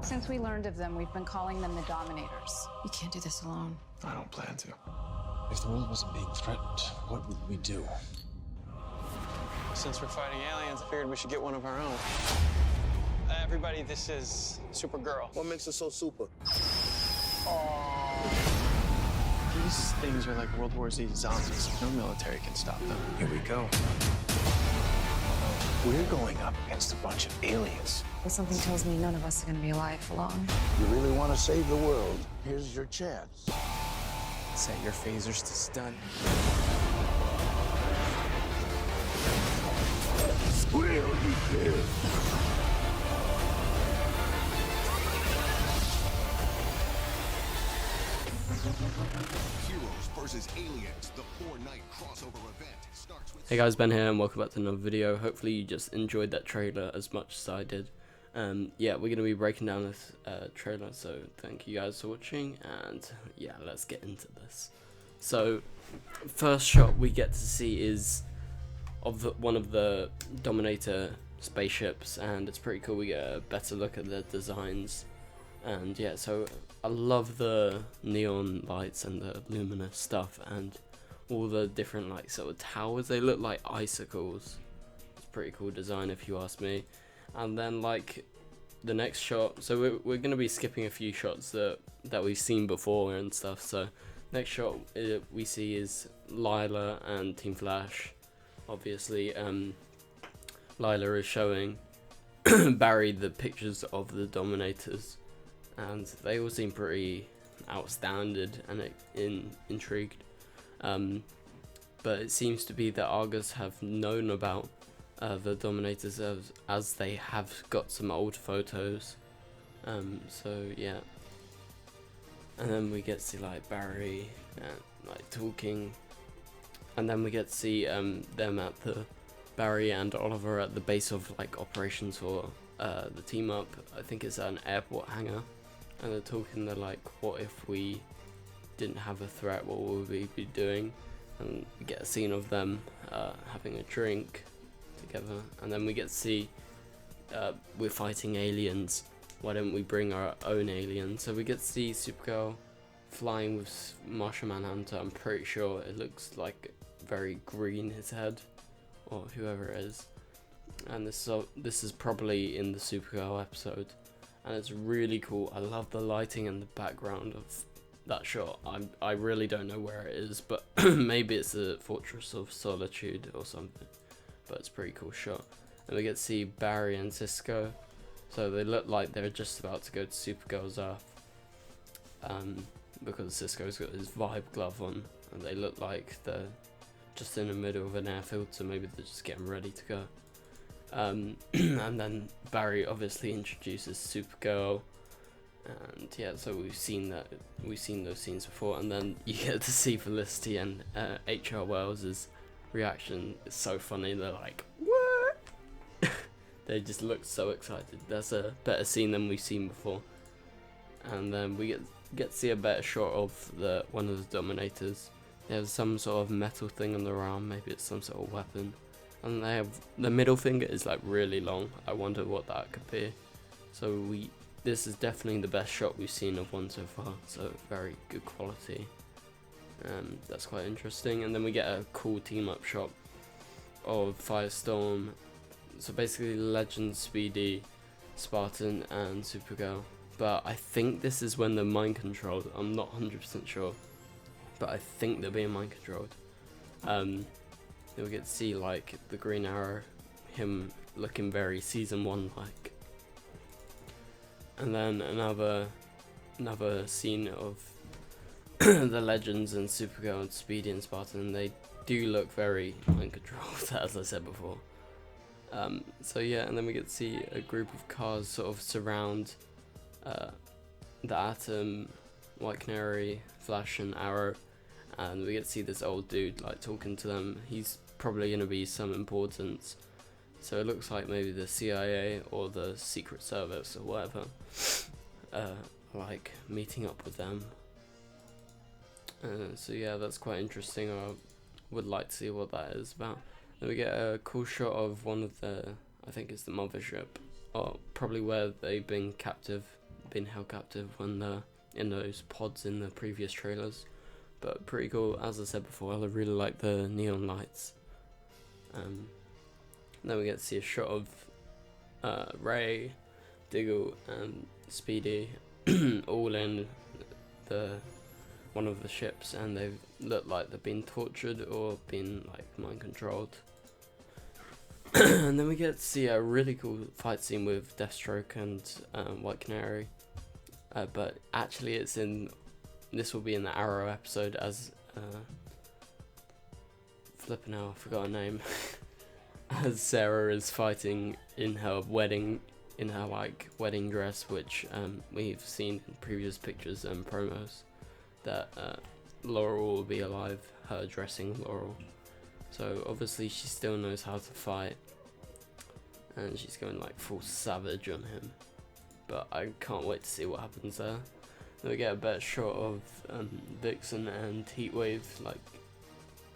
Since we learned of them, we've been calling them the Dominators. You can't do this alone. I don't plan to. If the world wasn't being threatened, what would we do? Since we're fighting aliens, I figured we should get one of our own. Everybody, this is Supergirl. What makes her so super? These things are like World War Z zombies. No military can stop them. Here we go. We're going up against a bunch of aliens. Well, something tells me none of us are going to be alive for long. You really want to save the world? Here's your chance. Set your phasers to stun. Squeal, you kid. Heroes versus Aliens, the 4-night crossover event starts with... Hey guys, Ben here and welcome back to another video. Hopefully you just enjoyed that trailer as much as I did. Yeah, we're going to be breaking down this trailer, so thank you guys for watching, and yeah, let's get into this. So, first shot we get to see is of one of the Dominator spaceships, and it's pretty cool. We get a better look at the designs, and yeah, so I love the neon lights and the luminous stuff, and all the different like sort of towers. They look like icicles. It's a pretty cool design if you ask me. And then like the next shot, so we're going to be skipping a few shots that we've seen before and stuff. So next shot we see is Lila and Team Flash. Obviously Lila is showing Barry the pictures of the Dominators, and they all seem pretty outstanding and intrigued. But it seems to be that Argus have known about the Dominators as they have got some old photos. So yeah, and then we get to see like Barry like talking, and then we get to see them at Barry and Oliver at the base of like operations for the team up. I think it's an airport hangar, and they're talking. They're like, what if we didn't have a threat, what would we be doing? And we get a scene of them having a drink together, and then we get to see we're fighting aliens, why don't we bring our own aliens? So we get to see Supergirl flying with Martian Manhunter. I'm pretty sure it looks like very green, his head, or whoever it is, and this is probably in the Supergirl episode, and it's really cool. I love the lighting and the background of that shot. I really don't know where it is, but maybe it's the Fortress of Solitude or something, but it's a pretty cool shot. And we get to see Barry and Cisco, so they look like they're just about to go to Supergirl's Earth, because Cisco's got his vibe glove on, and they look like they're just in the middle of an airfield, so maybe they're just getting ready to go. And then Barry obviously introduces Supergirl. And yeah, so we've seen those scenes before, and then you get to see Felicity and H.R. Wells's reaction. It's so funny. They're like, "What?" They just look so excited. That's a better scene than we've seen before. And then we get to see a better shot of one of the Dominators. They have some sort of metal thing on their arm. Maybe it's some sort of weapon. And they have the middle finger is like really long. I wonder what that could be. So this is definitely the best shot we've seen of one so far, so very good quality. That's quite interesting. And then we get a cool team up shot of Firestorm. So basically Legend, Speedy, Spartan and Supergirl. But I think this is when they're mind controlled. I'm not 100% sure, but I think they're being mind controlled. Then we get to see like the Green Arrow, him looking very season 1 like. And then another scene of the Legends and Supergirl and Speedy and Spartan, and they do look very mind controlled, as I said before. So yeah, and then we get to see a group of cars sort of surround the Atom, White Canary, Flash and Arrow, and we get to see this old dude like talking to them. He's probably going to be some importance. So it looks like maybe the CIA or the Secret Service or whatever, like meeting up with them. So yeah, that's quite interesting. I would like to see what that is about. Then we get a cool shot of one of the, I think it's the mothership, or probably where they've been captive being held captive when they're in those pods in the previous trailers. But pretty cool, as I said before. I really like the neon lights. Then we get to see a shot of Ray, Diggle, and Speedy all in one of the ships, and they look like they've been tortured or been like mind controlled. And then we get to see a really cool fight scene with Deathstroke and White Canary, but actually this will be in the Arrow episode, as flipping out, I forgot her name. As Sarah is fighting in her wedding dress, which we've seen in previous pictures and promos, that Laurel will be alive, her dressing Laurel. So obviously she still knows how to fight, and she's going like full savage on him. But I can't wait to see what happens there. Then we get a better shot of Vixen and Heatwave, like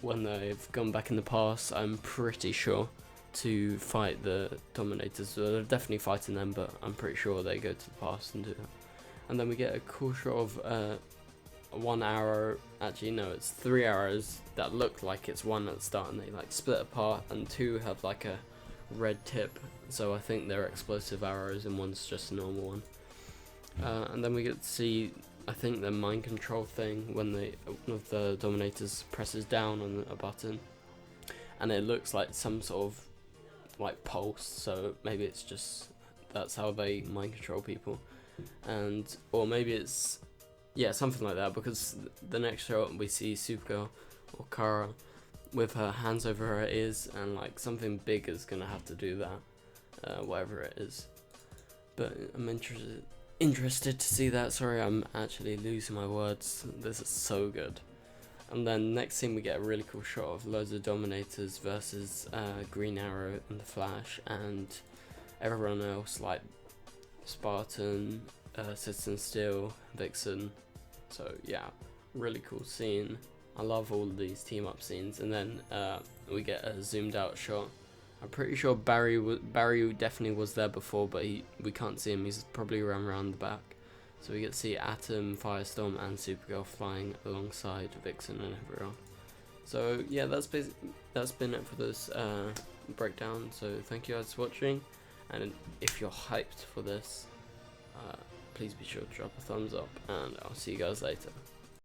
when they've gone back in the past, I'm pretty sure, to fight the Dominators. So they're definitely fighting them, but I'm pretty sure they go to the past and do that. And then we get a cool shot of one arrow, actually no, it's 3 arrows that look like it's one at the start, and they like split apart, and 2 have like a red tip, so I think they're explosive arrows and one's just a normal one. And then we get to see, I think, the mind control thing when one of the Dominators presses down on a button, and it looks like some sort of like pulse, so maybe it's just that's how they mind control people, or maybe it's something like that, because the next shot we see Supergirl or Kara with her hands over her ears, and like something big is gonna have to do that, whatever it is. But I'm interested to see that. Sorry, I'm actually losing my words. This is so good. And then next scene we get a really cool shot of loads of Dominators versus Green Arrow and the Flash and everyone else, like Spartan, Citizen Steel, Vixen. So yeah, really cool scene. I love all of these team up scenes. And then we get a zoomed out shot. I'm pretty sure Barry definitely was there before, but we can't see him. He's probably around the back. So we get to see Atom, Firestorm, and Supergirl flying alongside Vixen and everyone. So yeah, that's been it for this breakdown. So thank you guys for watching, and if you're hyped for this, please be sure to drop a thumbs up, and I'll see you guys later.